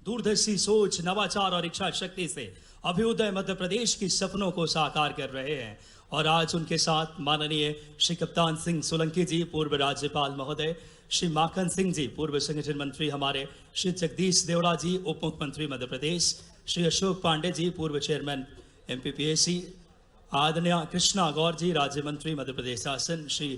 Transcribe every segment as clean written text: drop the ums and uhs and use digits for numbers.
दूरदर्शी सोच, नवाचार और इच्छा शक्ति से अभ्युदय मध्य प्रदेश की सपनों को साकार कर रहे हैं। और आज उनके साथ माननीय श्री कप्तान सिंह सोलंकी जी, पूर्व राज्यपाल महोदय, श्री माखन सिंह जी, पूर्व संगठन मंत्री हमारे, श्री जगदीश देवड़ा जी, उप मुख्यमंत्री मध्य प्रदेश, श्री अशोक पांडे जी, पूर्व चेयरमैन MPPAC, आदरणीय कृष्णा गौर जी, राज्य मंत्री मध्य प्रदेश शासन, श्री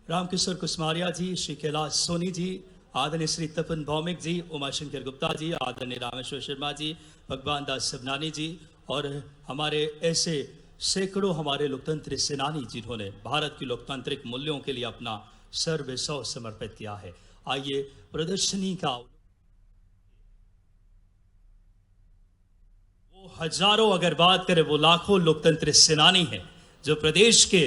रामकिशोर कुसमारिया जी, श्री कैलाश सोनी जी, आदरणीय श्री तपन भौमिक जी, उमाशंकर गुप्ता जी, आदरणीय रामेश्वर शर्मा जी, भगवान दास सबनानी जी और हमारे ऐसे सैकड़ों हमारे लोकतंत्र सेनानी जिन्होंने भारत की लोकतांत्रिक मूल्यों के लिए अपना सर्वस्व समर्पित किया है। आइए प्रदर्शनी का वो हजारों अगर बात करें वो लाखों लोकतंत्र सेनानी हैं जो प्रदेश के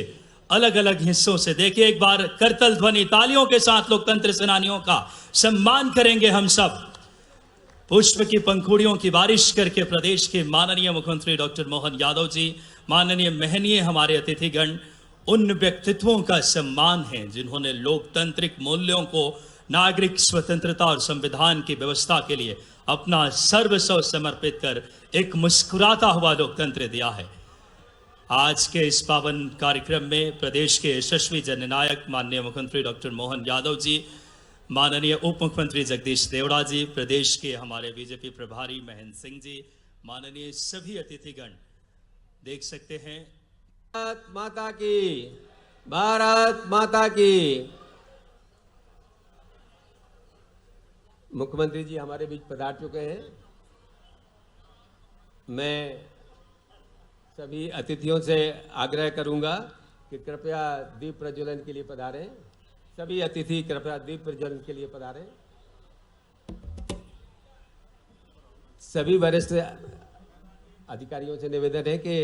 अलग अलग हिस्सों से, देखिए एक बार करतल ध्वनि तालियों के साथ लोकतंत्र सेनानियों का सम्मान करेंगे हम सब। पुष्प की पंखुड़ियों की बारिश करके प्रदेश के माननीय मुख्यमंत्री डॉक्टर मोहन यादव जी, माननीय महनीय हमारे अतिथिगण, उन व्यक्तित्वों का सम्मान है जिन्होंने लोकतांत्रिक मूल्यों को, नागरिक स्वतंत्रता और संविधान की व्यवस्था के लिए अपना सर्वस्व समर्पित कर एक मुस्कुराता हुआ लोकतंत्र दिया है। आज के इस पावन कार्यक्रम में प्रदेश के यशस्वी जननायक माननीय मुख्यमंत्री डॉक्टर मोहन यादव जी, माननीय उप मुख्यमंत्री जगदीश देवड़ा जी, प्रदेश के हमारे बीजेपी प्रभारी महेंद्र सिंह जी, माननीय सभी अतिथिगण देख सकते हैं। भारत माता की, भारत माता की। मुख्यमंत्री जी हमारे बीच पधार चुके हैं। मैं सभी अतिथियों से आग्रह करूंगा कि कृपया दीप प्रज्वलन के लिए पधारें। सभी अतिथि कृपया दीप प्रज्वलन के लिए पधारें। सभी वरिष्ठ अधिकारियों से निवेदन है कि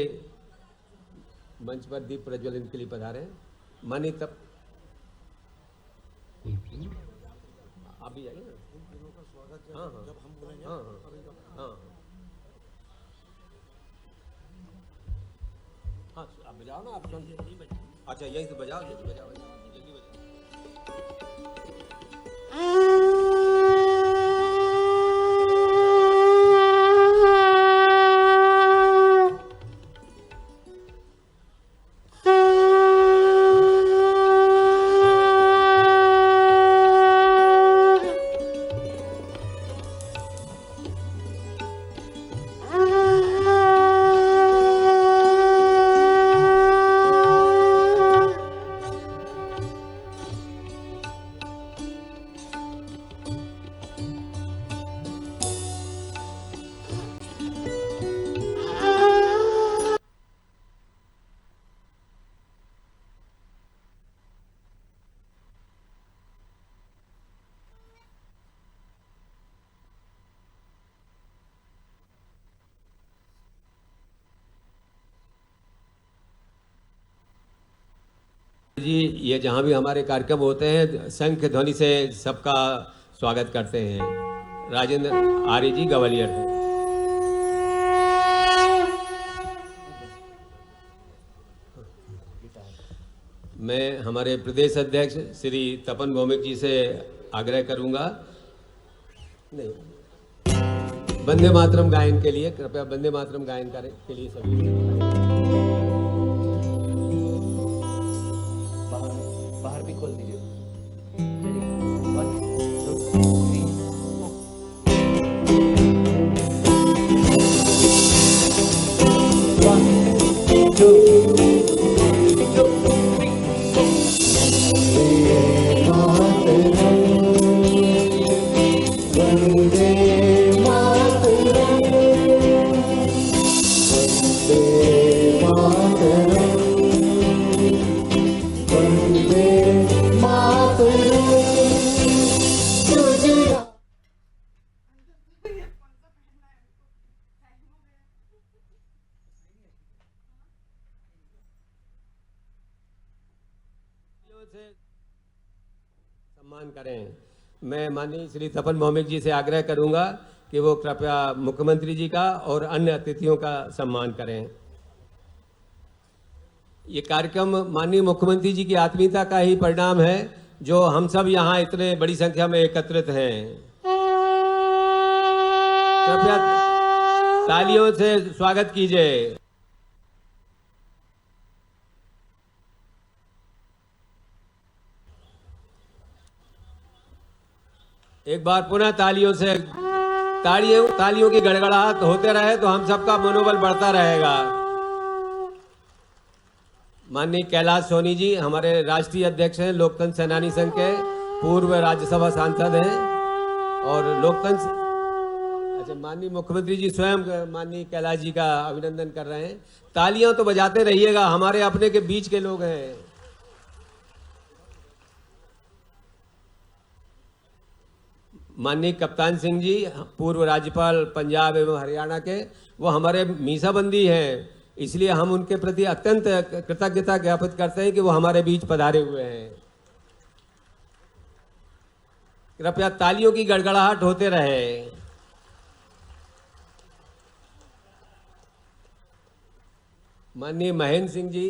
मंच पर दीप प्रज्वलन के लिए पधारें। मानी तब आप भी आइए ना। हाँ हाँ जब हम बोलेंगे हाँ हाँ हाँ आप बजाओ ना। आप अच्छा यहीं से बजाओ, यहीं बजाओ, जल्दी बजाओ। जी ये जहाँ भी हमारे कार्यक्रम होते हैं शंख ध्वनि से सबका स्वागत करते हैं। राजेंद्र आर्य जी ग्वालियर हैं। मैं हमारे प्रदेश अध्यक्ष श्री तपन भौमिक जी से आग्रह करूंगा, नहीं वंदे मातरम गायन के लिए कृपया वंदे मातरम गायन करें के लिए सभी बाहर भी खोल दीजिए। सम्मान करें। मैं माननीय श्री तपन भौमिक जी से आग्रह करूंगा कि वो कृपया मुख्यमंत्री जी का और अन्य अतिथियों का सम्मान करें। ये कार्यक्रम माननीय मुख्यमंत्री जी की आत्मीयता का ही परिणाम है जो हम सब यहाँ इतने बड़ी संख्या में एकत्रित हैं। कृपया तालियों से स्वागत कीजिए। एक बार पुनः तालियों की गड़गड़ाहट होते रहे तो हम सबका मनोबल बढ़ता रहेगा। माननीय कैलाश सोनी जी हमारे राष्ट्रीय अध्यक्ष हैं, लोकतंत्र सेनानी संघ के पूर्व राज्यसभा सांसद हैं और अच्छा, माननीय मुख्यमंत्री जी स्वयं माननीय कैलाश जी का अभिनंदन कर रहे हैं। तालियां तो बजाते रहिएगा, हमारे अपने के बीच के लोग हैं। माननीय कप्तान सिंह जी पूर्व राज्यपाल पंजाब एवं हरियाणा के, वो हमारे मीसाबंदी हैं, इसलिए हम उनके प्रति अत्यंत कृतज्ञता ज्ञापित करते हैं कि वो हमारे बीच पधारे हुए हैं। कृपया तालियों की गड़गड़ाहट होते रहे। माननीय महेंद्र सिंह जी,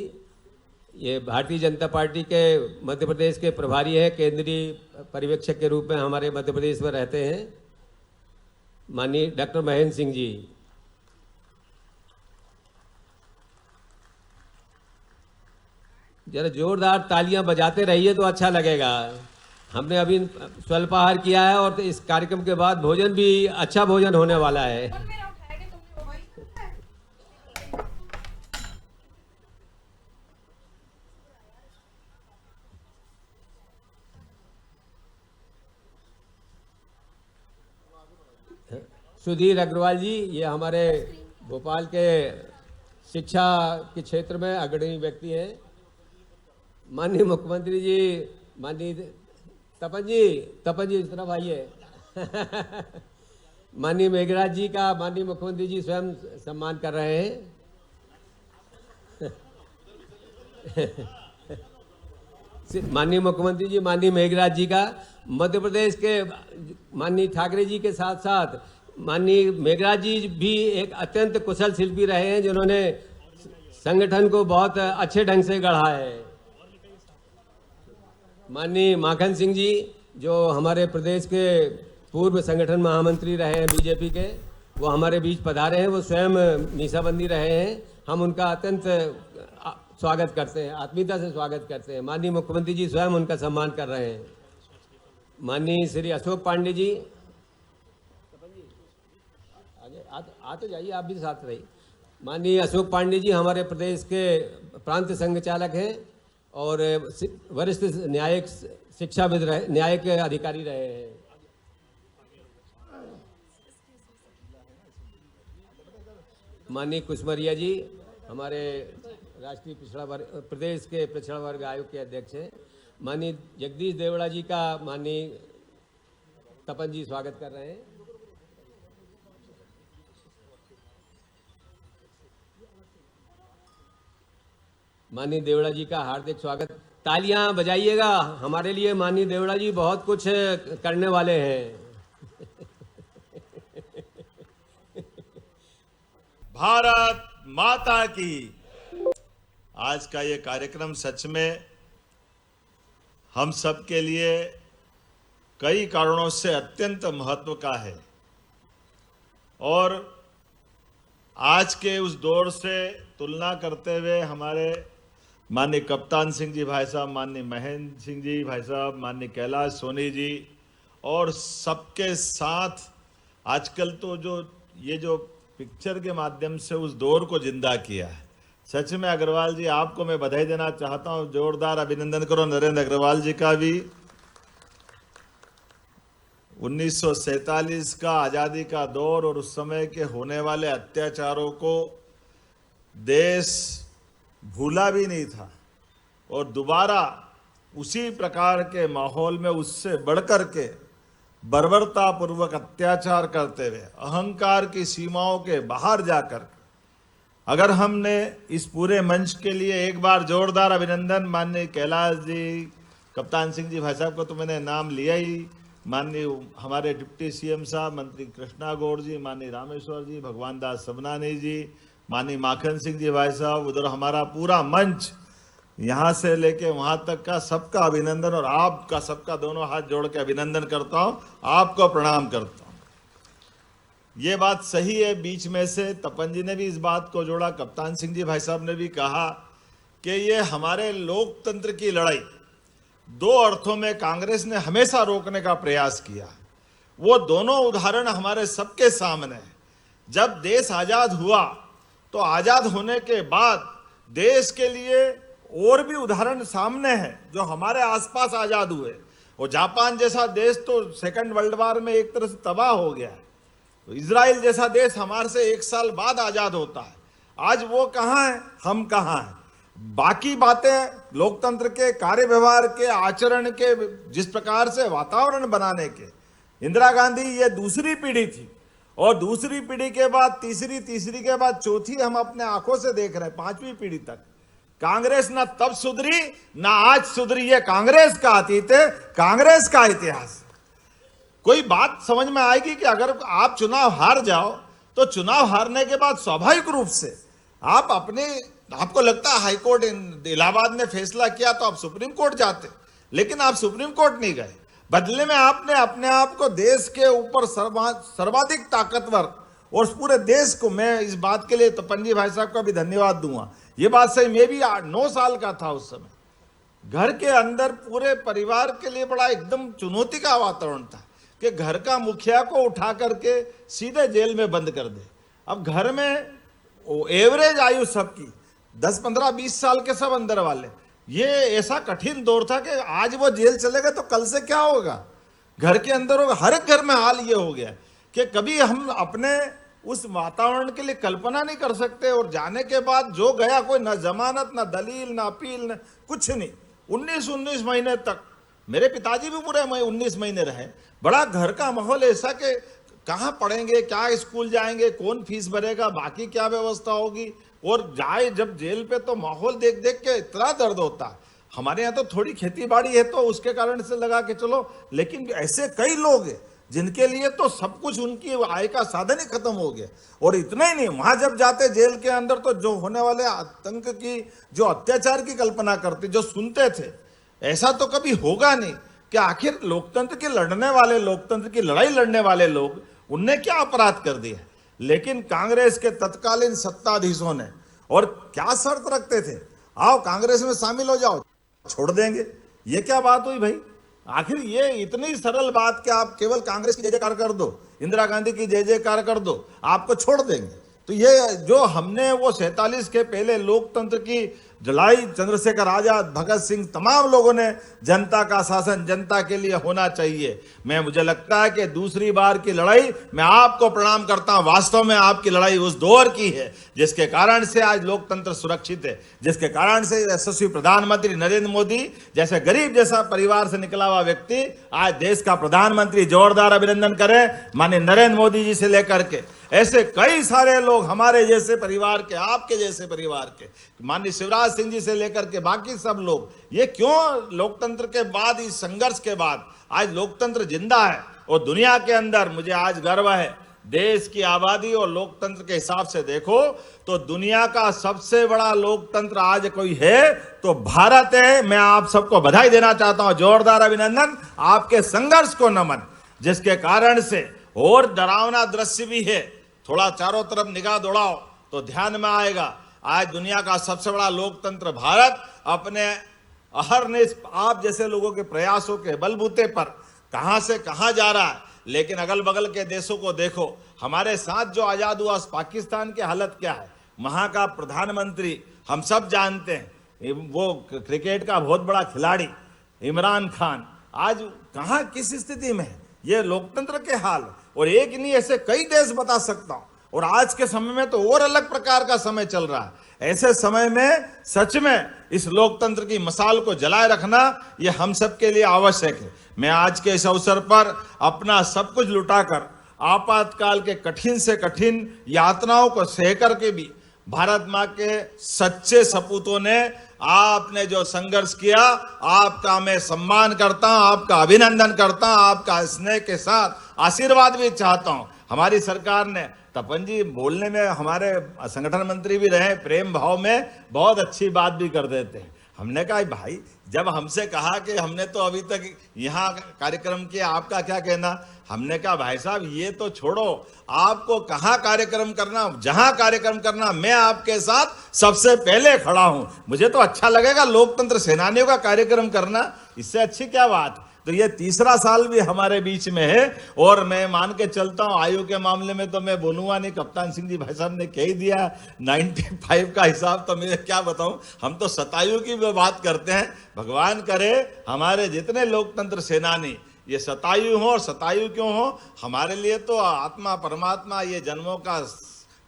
ये भारतीय जनता पार्टी के मध्य प्रदेश के प्रभारी हैं, केंद्रीय पर्यवेक्षक के रूप में हमारे मध्य प्रदेश में रहते हैं। माननीय डॉक्टर महेंद्र सिंह जी, जरा जोरदार तालियां बजाते रहिए तो अच्छा लगेगा। हमने अभी स्वल्पाहार किया है और इस कार्यक्रम के बाद भोजन भी अच्छा भोजन होने वाला है। सुधीर अग्रवाल जी, ये हमारे भोपाल के शिक्षा के क्षेत्र में अग्रणी व्यक्ति हैं। माननीय मुख्यमंत्री जी, माननीय तपन जी इस तरफ आइए। माननीय मेघराज जी का माननीय मुख्यमंत्री जी स्वयं सम्मान कर रहे हैं। माननीय मुख्यमंत्री जी, माननीय मेघराज जी का मध्य प्रदेश के माननीय ठाकरे जी के साथ साथ माननीय मेघराज जी भी एक अत्यंत कुशल शिल्पी रहे हैं, जिन्होंने संगठन को बहुत अच्छे ढंग से गढ़ा है। माननीय माखन सिंह जी, जो हमारे प्रदेश के पूर्व संगठन महामंत्री रहे हैं बीजेपी के, वो हमारे बीच पधारे हैं। वो स्वयं मीसाबंदी रहे हैं। हम उनका अत्यंत स्वागत करते हैं, आत्मीयता से स्वागत करते हैं। माननीय मुख्यमंत्री जी स्वयं उनका सम्मान कर रहे हैं। माननीय श्री अशोक पांडे जी, आगे आ तो जाइए, आप भी साथ रहिए। माननीय अशोक पांडे जी हमारे प्रदेश के प्रांत संघ चालक हैं और वरिष्ठ न्यायिक शिक्षाविद रहे, न्यायिक अधिकारी रहे हैं। माननीय कुशमरिया जी हमारे राष्ट्रीय पिछड़ा वर्ग प्रदेश के पिछड़ा वर्ग आयोग के अध्यक्ष हैं। माननीय जगदीश देवड़ा जी का माननीय तपन जी स्वागत कर रहे हैं। माननीय देवड़ा जी का हार्दिक स्वागत। तालियां बजाइएगा, हमारे लिए माननीय देवड़ा जी बहुत कुछ करने वाले हैं। भारत माता की। आज का ये कार्यक्रम सच में हम सब के लिए कई कारणों से अत्यंत महत्व का है और आज के उस दौर से तुलना करते हुए हमारे माननीय कप्तान सिंह जी भाई साहब, माननीय महेंद्र सिंह जी भाई साहब, माननीय कैलाश सोनी जी और सबके साथ आजकल तो जो पिक्चर के माध्यम से उस दौर को जिंदा किया है। सच में अग्रवाल जी, आपको मैं बधाई देना चाहता हूं। जोरदार अभिनंदन करो नरेंद्र अग्रवाल जी का भी। 1947 का आज़ादी का दौर और उस समय के होने वाले अत्याचारों को देश भूला भी नहीं था और दोबारा उसी प्रकार के माहौल में उससे बढ़कर के बर्बरतापूर्वक अत्याचार करते हुए अहंकार की सीमाओं के बाहर जाकर अगर हमने इस पूरे मंच के लिए एक बार जोरदार अभिनंदन। माननीय कैलाश जी, कप्तान सिंह जी भाई साहब को तो मैंने नाम लिया ही, माननीय हमारे डिप्टी सीएम साहब मंत्री कृष्णा गौड़ जी, माननीय रामेश्वर जी, भगवान दास सबनानी जी, माननीय माखन सिंह जी भाई साहब, उधर हमारा पूरा मंच, यहाँ से लेके वहाँ तक का सबका अभिनंदन और आपका सबका दोनों हाथ जोड़ के अभिनंदन करता हूँ, आपको प्रणाम करता हूँ। ये बात सही है। बीच में से तपन जी ने भी इस बात को जोड़ा, कप्तान सिंह जी भाई साहब ने भी कहा कि ये हमारे लोकतंत्र की लड़ाई दो अर्थों में कांग्रेस ने हमेशा रोकने का प्रयास किया। वो दोनों उदाहरण हमारे सबके सामने हैं। जब देश आजाद हुआ तो आजाद होने के बाद देश के लिए और भी उदाहरण सामने हैं जो हमारे आसपास आजाद हुए। और जापान जैसा देश तो सेकंड वर्ल्ड वॉर में एक तरह से तबाह हो गया है। तो इजराइल जैसा देश हमारे से 1 साल बाद आजाद होता है। आज वो कहाँ है, हम कहाँ हैं। बाकी बातें लोकतंत्र के कार्य व्यवहार के आचरण के जिस प्रकार से वातावरण बनाने के, इंदिरा गांधी ये दूसरी पीढ़ी थी और दूसरी पीढ़ी के बाद तीसरी के बाद चौथी हम अपने आंखों से देख रहे हैं, 5वीं पीढ़ी तक। कांग्रेस ना तब सुधरी ना आज सुधरी। ये कांग्रेस का अतीत है, कांग्रेस का इतिहास। कोई बात समझ में आएगी कि अगर आप चुनाव हार जाओ तो चुनाव हारने के बाद स्वाभाविक रूप से आपको लगता है हाईकोर्ट इलाहाबाद ने फैसला किया तो आप सुप्रीम कोर्ट जाते, लेकिन आप सुप्रीम कोर्ट नहीं गए। बदले में आपने अपने आप को देश के ऊपर सर्वाधिक ताकतवर, और पूरे देश को, मैं इस बात के लिए तपन जी भाई साहब का भी धन्यवाद दूंगा। ये बात सही, मैं भी 9 साल का था उस समय। घर के अंदर पूरे परिवार के लिए बड़ा एकदम चुनौती का वातावरण था कि घर का मुखिया को उठा करके सीधे जेल में बंद कर दे। अब घर में एवरेज आयु सबकी 10, 15, 20 साल के सब अंदर वाले। ये ऐसा कठिन दौर था कि आज वो जेल चले गए तो कल से क्या होगा, घर के अंदर होगा। हर एक घर में हाल ये हो गया कि कभी हम अपने उस वातावरण के लिए कल्पना नहीं कर सकते। और जाने के बाद जो गया, कोई ना जमानत, ना दलील, ना अपील, ना कुछ नहीं। 19 महीने तक मेरे पिताजी भी पूरे 19 महीने रहे। बड़ा घर का माहौल ऐसा कि कहाँ पढ़ेंगे, क्या स्कूल जाएंगे, कौन फीस भरेगा, बाकी क्या व्यवस्था होगी। और जाए जब जेल पे तो माहौल देख देख के इतना दर्द होता है। हमारे यहाँ तो थोड़ी खेती बाड़ी है तो उसके कारण से लगा के चलो, लेकिन ऐसे कई लोग हैं जिनके लिए तो सब कुछ, उनकी आय का साधन ही खत्म हो गया। और इतना ही नहीं, वहां जब जाते जेल के अंदर तो जो होने वाले आतंक की, जो अत्याचार की कल्पना करते, जो सुनते थे, ऐसा तो कभी होगा नहीं कि आखिर लोकतंत्र के लड़ने वाले, लोकतंत्र की लड़ाई लड़ने वाले लोग, उनने क्या अपराध कर दिया। लेकिन कांग्रेस के तत्कालीन सत्ताधीशों ने, और क्या शर्त रखते थे, आओ कांग्रेस में शामिल हो जाओ, छोड़ देंगे। ये क्या बात हुई भाई। आखिर ये इतनी सरल बात कि आप केवल कांग्रेस की जय जयकार कर दो, इंदिरा गांधी की जय जयकार कर दो, आपको छोड़ देंगे। तो ये जो हमने वो 47 के पहले लोकतंत्र की लड़ाई, चंद्रशेखर आजाद, भगत सिंह, तमाम लोगों ने जनता का शासन जनता के लिए होना चाहिए। मुझे लगता है कि दूसरी बार की लड़ाई, मैं आपको प्रणाम करता हूं। वास्तव में आपकी लड़ाई उस दौर की है जिसके कारण से आज लोकतंत्र सुरक्षित है, जिसके कारण से यशस्वी प्रधानमंत्री नरेंद्र मोदी जैसे गरीब जैसा परिवार से निकला हुआ व्यक्ति आज देश का प्रधानमंत्री। जोरदार अभिनंदन करें माननीय नरेंद्र मोदी जी से लेकर के ऐसे कई सारे लोग हमारे जैसे परिवार के, आपके जैसे परिवार के, माननीय शिवराज सिंह जी से लेकर के बाकी सब लोग। ये क्यों लोकतंत्र के बाद, इस संघर्ष के बाद आज लोकतंत्र जिंदा है। और दुनिया के अंदर मुझे आज गर्व है, देश की आबादी और लोकतंत्र के हिसाब से देखो तो दुनिया का सबसे बड़ा लोकतंत्र आज कोई है तो भारत है। मैं आप सबको बधाई देना चाहता हूं, जोरदार अभिनंदन, आपके संघर्ष को नमन, जिसके कारण से। और डरावना दृश्य भी है, थोड़ा चारों तरफ निगाह दौड़ाओ तो ध्यान में आएगा। आज दुनिया का सबसे बड़ा लोकतंत्र भारत अपने अहरनिश आप जैसे लोगों के प्रयासों के बलबूते पर कहां से कहां जा रहा है। लेकिन अगल बगल के देशों को देखो, हमारे साथ जो आजाद हुआ पाकिस्तान की हालत क्या है। वहां का प्रधानमंत्री हम सब जानते हैं, वो क्रिकेट का बहुत बड़ा खिलाड़ी इमरान खान आज कहां किस स्थिति में है। ये लोकतंत्र के हाल। और एक नहीं, ऐसे कई देश बता सकता हूं। और आज के समय में तो और अलग प्रकार का समय चल रहा है। ऐसे समय में सच में इस लोकतंत्र की मसाल को जलाए रखना ये हम सब के लिए आवश्यक है। मैं आज के इस अवसर पर अपना सब कुछ लुटाकर आपातकाल के कठिन से कठिन यातनाओं को सह करके भी भारत मां के सच्चे सपूतों ने आपने जो संघर्ष किया, आपका मैं सम्मान करता हूं, आपका अभिनंदन करता हूं, आपका स्नेह के साथ आशीर्वाद भी चाहता हूं। हमारी सरकार ने, तपन जी बोलने में हमारे संगठन मंत्री भी रहे, प्रेम भाव में बहुत अच्छी बात भी कर देते हैं। हमने कहा भाई, जब हमसे कहा कि हमने तो अभी तक यहाँ कार्यक्रम किया, आपका क्या कहना? हमने कहा भाई साहब ये तो छोड़ो, आपको कहाँ कार्यक्रम करना, जहां कार्यक्रम करना मैं आपके साथ सबसे पहले खड़ा हूं। मुझे तो अच्छा लगेगा लोकतंत्र सेनानियों का कार्यक्रम करना, इससे अच्छी क्या बात। तो ये तीसरा साल भी हमारे बीच में है और मैं मान के चलता हूं आयु के मामले में तो मैं बोलूंगा नहीं, कप्तान सिंह जी भाई साहब ने कह ही दिया 95 का हिसाब, तो मैं क्या बताऊं। हम तो शतायु की बात करते हैं। भगवान करे हमारे जितने लोकतंत्र सेनानी ये शतायु हो, और शतायु क्यों हो, हमारे लिए तो आत्मा परमात्मा ये जन्मों का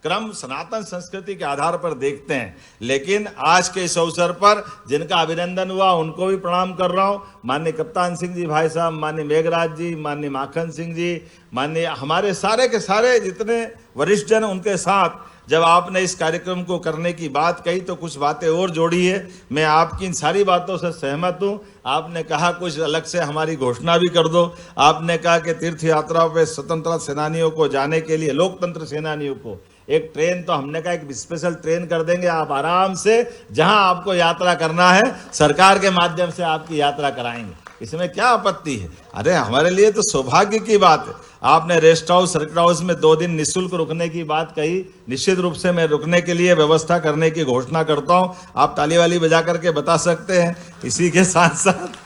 क्रम सनातन संस्कृति के आधार पर देखते हैं। लेकिन आज के इस अवसर पर जिनका अभिनंदन हुआ उनको भी प्रणाम कर रहा हूं। माननीय कप्तान सिंह जी भाई साहब, माननीय मेघराज जी, माननीय माखन सिंह जी, माननीय हमारे सारे के सारे जितने वरिष्ठ जन, उनके साथ जब आपने इस कार्यक्रम को करने की बात कही तो कुछ बातें और जोड़ी है। मैं आपकी इन सारी बातों से सहमत हूं। आपने कहा कुछ अलग से हमारी घोषणा भी कर दो। आपने कहा कि तीर्थ यात्रा पे स्वतंत्रता सेनानियों को जाने के लिए, लोकतंत्र सेनानियों को एक ट्रेन, तो हमने कहा एक स्पेशल ट्रेन कर देंगे, आप आराम से जहां आपको यात्रा करना है सरकार के माध्यम से आपकी यात्रा कराएंगे। इसमें क्या आपत्ति है? अरे हमारे लिए तो सौभाग्य की बात है। आपने रेस्ट हाउस, सर्किट हाउस में 2 दिन निःशुल्क रुकने की बात कही, निश्चित रूप से मैं रुकने के लिए व्यवस्था करने की घोषणा करता हूं। आप ताली वाली बजा करके बता सकते हैं। इसी के साथ साथ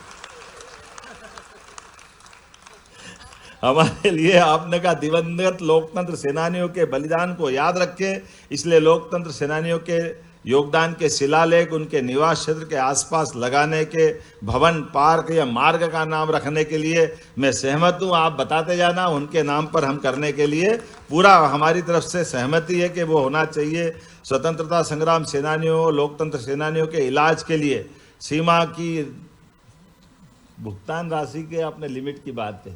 हमारे लिए आपने कहा दिवंगत लोकतंत्र सेनानियों के बलिदान को याद रखें, इसलिए लोकतंत्र सेनानियों के योगदान के शिलालेख उनके निवास क्षेत्र के आसपास लगाने के भवन, पार्क या मार्ग का नाम रखने के लिए मैं सहमत हूं। आप बताते जाना, उनके नाम पर हम करने के लिए पूरा हमारी तरफ से सहमति है कि वो होना चाहिए। स्वतंत्रता संग्राम सेनानियों, लोकतंत्र सेनानियों के इलाज के लिए सीमा की भुगतान राशि के आपने लिमिट की बात कही,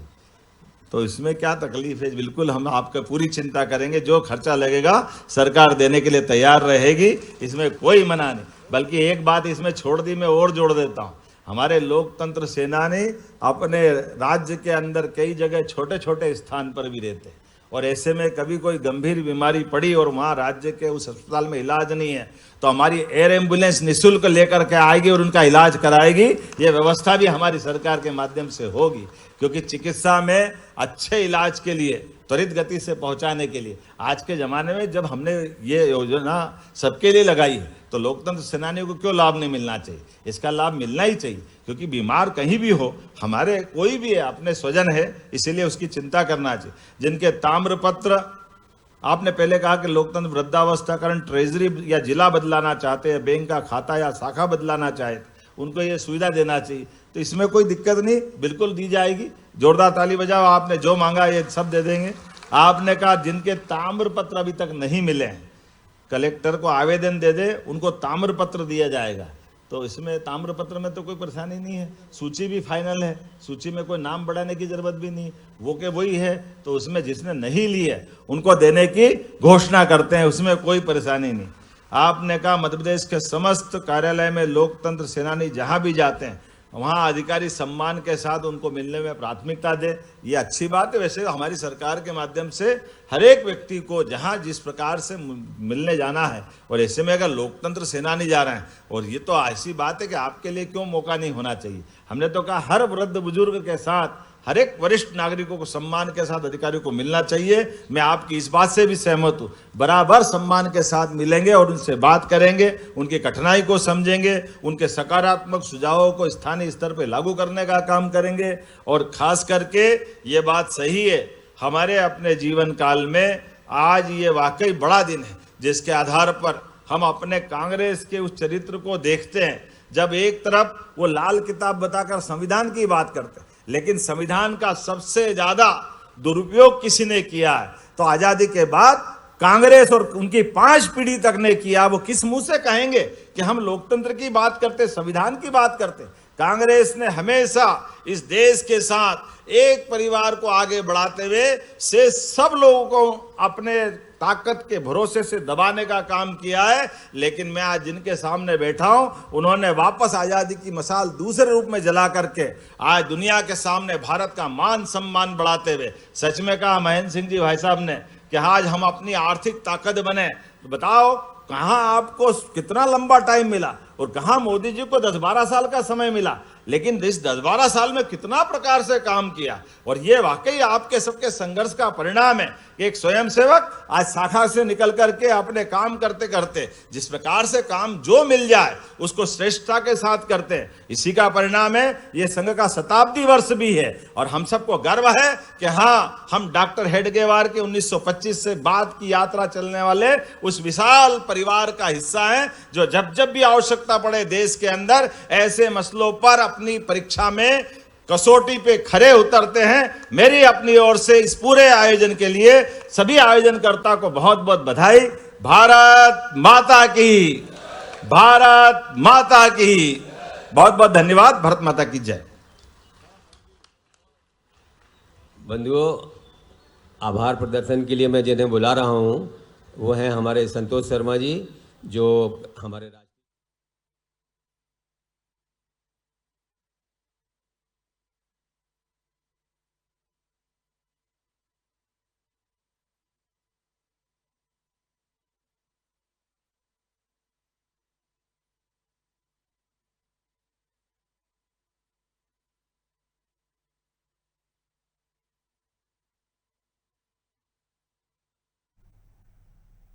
तो इसमें क्या तकलीफ है? बिल्कुल हम आपका पूरी चिंता करेंगे, जो खर्चा लगेगा सरकार देने के लिए तैयार रहेगी, इसमें कोई मना नहीं। बल्कि एक बात इसमें छोड़ दी, मैं और जोड़ देता हूँ। हमारे लोकतंत्र सेनानी अपने राज्य के अंदर कई जगह छोटे छोटे स्थान पर भी रहते हैं, और ऐसे में कभी कोई गंभीर बीमारी पड़ी और वहाँ राज्य के उस अस्पताल में इलाज नहीं है तो हमारी एयर एम्बुलेंस निःशुल्क लेकर के आएगी और उनका इलाज कराएगी। ये व्यवस्था भी हमारी सरकार के माध्यम से होगी, क्योंकि चिकित्सा में अच्छे इलाज के लिए, त्वरित गति से पहुंचाने के लिए आज के ज़माने में जब हमने ये योजना सबके लिए लगाई है तो लोकतंत्र सेनानियों को क्यों लाभ नहीं मिलना चाहिए? इसका लाभ मिलना ही चाहिए, क्योंकि बीमार कहीं भी हो, हमारे कोई भी है, अपने स्वजन है, इसीलिए उसकी चिंता करना चाहिए। जिनके ताम्रपत्र, आपने पहले कहा कि लोकतंत्र वृद्धावस्थाकरण ट्रेजरी या जिला बदलाना चाहते हैं, बैंक का खाता या शाखा बदलाना चाहते, उनको ये सुविधा देना चाहिए, तो इसमें कोई दिक्कत नहीं, बिल्कुल दी जाएगी। जोरदार ताली बजाओ, आपने जो मांगा ये सब दे देंगे। आपने कहा जिनके ताम्रपत्र अभी तक नहीं मिले हैं, कलेक्टर को आवेदन दे दे, उनको ताम्रपत्र दिया जाएगा। तो इसमें ताम्रपत्र में तो कोई परेशानी नहीं है, सूची भी फाइनल है, सूची में कोई नाम बढ़ाने की जरूरत भी नहीं, वो के वही है। तो उसमें जिसने नहीं ली है उनको देने की घोषणा करते हैं, उसमें कोई परेशानी नहीं। आपने कहा मध्य प्रदेश के समस्त कार्यालय में लोकतंत्र सेनानी जहां भी जाते हैं वहाँ अधिकारी सम्मान के साथ उनको मिलने में प्राथमिकता दे, ये अच्छी बात है। वैसे हमारी सरकार के माध्यम से हर एक व्यक्ति को जहाँ जिस प्रकार से मिलने जाना है, और ऐसे में अगर लोकतंत्र सेनानी जा रहे हैं, और ये तो ऐसी बात है कि आपके लिए क्यों मौका नहीं होना चाहिए। हमने तो कहा हर वृद्ध बुजुर्ग के साथ हर एक वरिष्ठ नागरिकों को सम्मान के साथ अधिकारियों को मिलना चाहिए। मैं आपकी इस बात से भी सहमत हूँ, बराबर सम्मान के साथ मिलेंगे और उनसे बात करेंगे, उनकी कठिनाई को समझेंगे, उनके सकारात्मक सुझावों को स्थानीय स्तर पर लागू करने का काम करेंगे। और खास करके ये बात सही है, हमारे अपने जीवन काल में आज ये वाकई बड़ा दिन है जिसके आधार पर हम अपने कांग्रेस के उस चरित्र को देखते हैं, जब एक तरफ वो लाल किताब बताकर संविधान की बात करते हैं, लेकिन संविधान का सबसे ज्यादा दुरुपयोग किसी ने किया है तो आजादी के बाद कांग्रेस और उनकी 5 पीढ़ी तक ने किया। वो किस मुंह से कहेंगे कि हम लोकतंत्र की बात करते, संविधान की बात करते? कांग्रेस ने हमेशा इस देश के साथ एक परिवार को आगे बढ़ाते हुए से सब लोगों को अपने ताकत के भरोसे से दबाने का काम किया है। लेकिन मैं आज जिनके सामने बैठा हूं, उन्होंने वापस आजादी की मशाल दूसरे रूप में जला करके आज दुनिया के सामने भारत का मान सम्मान बढ़ाते हुए, सच में कहा महेंद्र सिंह जी भाई साहब ने कि आज हम अपनी आर्थिक ताकत बने। तो बताओ कहाँ आपको कितना लंबा टाइम मिला और कहाँ मोदी जी को 10-12 साल का समय मिला, लेकिन इस 10-12 साल में कितना प्रकार से काम किया। और ये वाकई आपके सबके संघर्ष का परिणाम है कि एक स्वयंसेवक आज शाखा से निकल करके अपने काम करते करते जिस प्रकार से काम जो मिल जाए उसको श्रेष्ठता के साथ करते हैं, इसी का परिणाम है। ये संघ का शताब्दी वर्ष भी है और हम सबको गर्व है कि हाँ, हम डॉक्टर हेडगेवार के 1925 से बाद की यात्रा चलने वाले उस विशाल परिवार का हिस्सा हैं, जो जब जब भी आवश्यकता पड़े देश के अंदर ऐसे मसलों पर अपनी परीक्षा में कसौटी पे खरे उतरते हैं। मेरी अपनी ओर से इस पूरे आयोजन के लिए सभी आयोजनकर्ता को बहुत बहुत बधाई। भारत माता की, भारत माता की, बहुत बहुत धन्यवाद। भारत माता की जय। बंधुओं, आभार प्रदर्शन के लिए मैं जिन्हें बुला रहा हूं वो हैं हमारे संतोष शर्मा जी, जो हमारे